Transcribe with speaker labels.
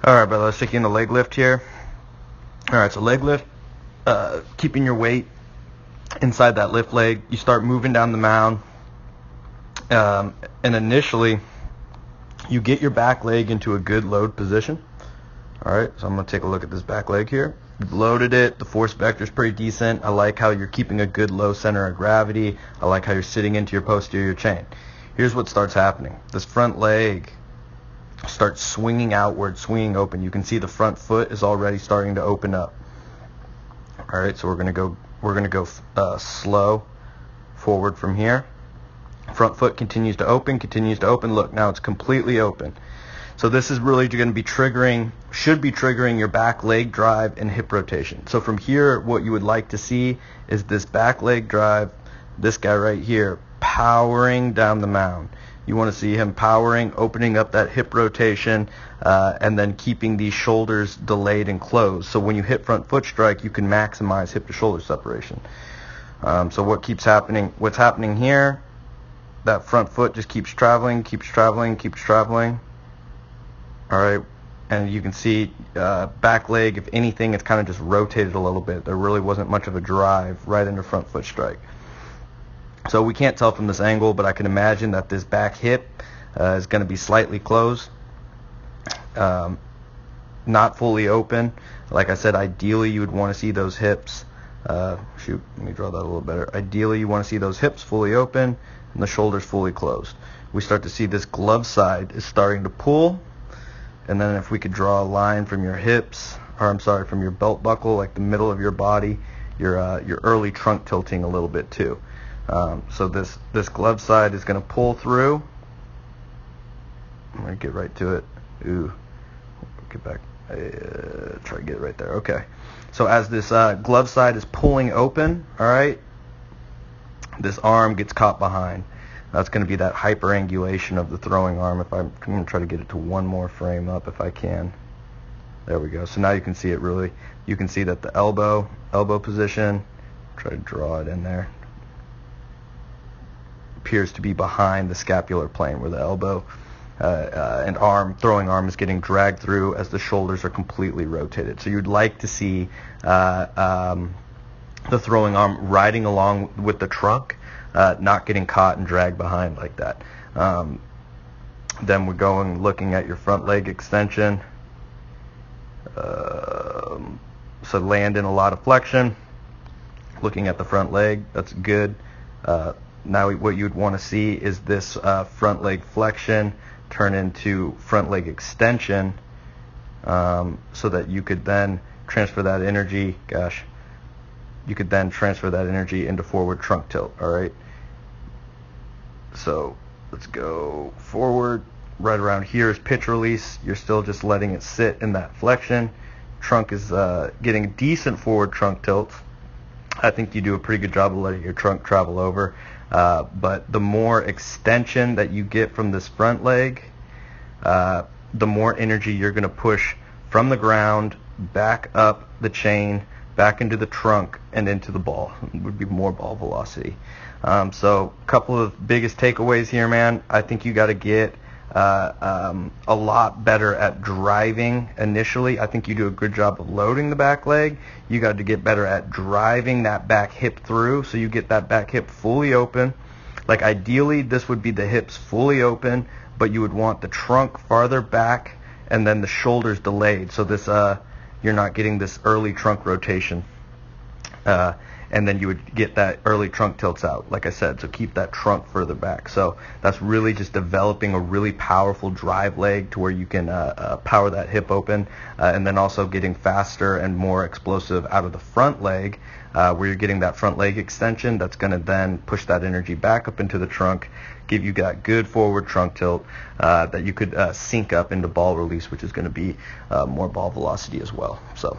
Speaker 1: All right, brother, let's take you in the leg lift here. All right, so leg lift, keeping your weight inside that lift leg. You start moving down the mound, and initially you get your back leg into a good load position. All right, so I'm going to take a look at this back leg here. You've loaded it. The force vector is pretty decent. I like how you're keeping a good low center of gravity. I like how you're sitting into your posterior chain. Here's what starts happening. This front leg starts swinging outward, swinging open. You can see the front foot is already starting to open up. All right, so we're gonna go slow forward from here. Front foot continues to open. Look, now it's completely open. So this is really going to be should be triggering your back leg drive and hip rotation. So from here, what you would like to see is this back leg drive, this guy right here, powering down the mound. You want to see him powering, opening up that hip rotation, and then keeping these shoulders delayed and closed. So when you hit front foot strike, you can maximize hip to shoulder separation. So what's happening here, that front foot just keeps traveling. All right, and you can see back leg, if anything, it's kind of just rotated a little bit. There really wasn't much of a drive right into front foot strike. So we can't tell from this angle, but I can imagine that this back hip is going to be slightly closed, not fully open. Like I said, ideally you would want to see those hips. Let me draw that a little better. Ideally you want to see those hips fully open and the shoulders fully closed. We start to see this glove side is starting to pull, and then if we could draw a line from your hips, from your belt buckle, like the middle of your body, your early trunk tilting a little bit too. So this glove side is going to pull through. I'm going to get right to it. Ooh, get back. Try to get it right there. Okay. So as this glove side is pulling open, all right, this arm gets caught behind. That's going to be that hyperangulation of the throwing arm. I'm going to try to get it to one more frame up if I can. There we go. So now you can see it really. You can see that the elbow position, try to draw it in there, appears to be behind the scapular plane, where the elbow and throwing arm is getting dragged through as the shoulders are completely rotated. So you'd like to see the throwing arm riding along with the trunk, not getting caught and dragged behind like that. Then we're looking at your front leg extension. So land in a lot of flexion. Looking at the front leg, that's good. Now what you'd want to see is this front leg flexion turn into front leg extension, so that you could then transfer that energy. You could then transfer that energy into forward trunk tilt. All right. So let's go forward. Right around here is pitch release. You're still just letting it sit in that flexion. Trunk is getting decent forward trunk tilt. I think you do a pretty good job of letting your trunk travel over. But the more extension that you get from this front leg, the more energy you're going to push from the ground back up the chain, back into the trunk, and into the ball. It would be more ball velocity. So a couple of biggest takeaways here, man. I think you got to get a lot better at driving initially. I think you do a good job of loading the back leg. You got to get better at driving that back hip through, so you get that back hip fully open. Like ideally this would be the hips fully open, but you would want the trunk farther back and then the shoulders delayed, so this you're not getting this early trunk rotation. And then you would get that early trunk tilts out, like I said, so keep that trunk further back. So that's really just developing a really powerful drive leg to where you can power that hip open, and then also getting faster and more explosive out of the front leg, where you're getting that front leg extension that's going to then push that energy back up into the trunk, give you that good forward trunk tilt that you could sync up into ball release, which is going to be more ball velocity as well. So